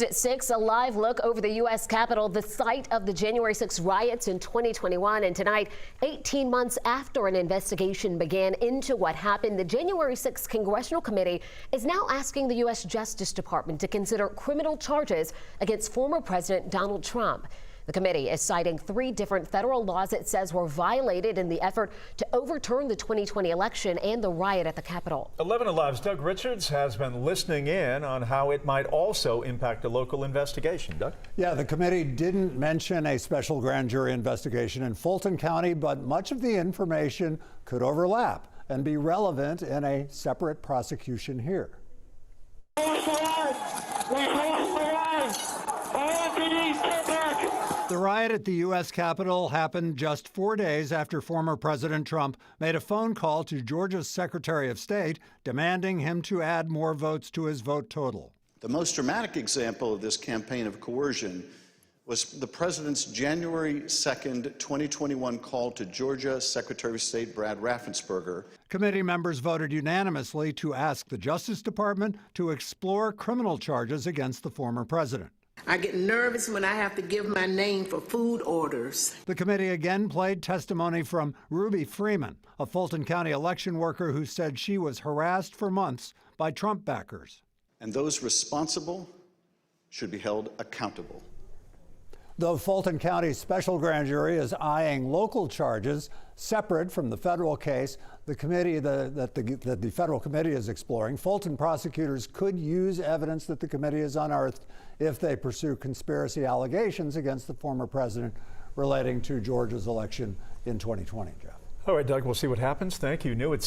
At 6, a live look over the U.S. Capitol, the site of the January 6 riots in 2021. And tonight, 18 months after an investigation began into what happened, the January 6 Congressional Committee is now asking the U.S. Justice Department to consider criminal charges against former President Donald Trump. The committee is citing 3 different federal laws it says were violated in the effort to overturn the 2020 election and the riot at the Capitol. 11 Alive's Doug Richards has been listening in on how it might also impact a local investigation. Doug? Yeah, the committee didn't mention a special grand jury investigation in Fulton County, but much of the information could overlap and be relevant in a separate prosecution here. The riot at the U.S. Capitol happened just 4 days after former President Trump made a phone call to Georgia's Secretary of State demanding him to add more votes to his vote total. The most dramatic example of this campaign of coercion was the president's January 2nd, 2021 call to Georgia Secretary of State Brad Raffensperger. Committee members voted unanimously to ask the Justice Department to explore criminal charges against the former president. I get nervous when I have to give my name for food orders. The committee again played testimony from Ruby Freeman, a Fulton County election worker who said she was harassed for months by Trump backers. And those responsible should be held accountable. The Fulton County special grand jury is eyeing local charges separate from the federal case. The committee that the federal committee is exploring. Fulton prosecutors could use evidence that the committee has unearthed if they pursue conspiracy allegations against the former president relating to Georgia's election in 2020. Jeff. All right, Doug, we'll see what happens. Thank you. New at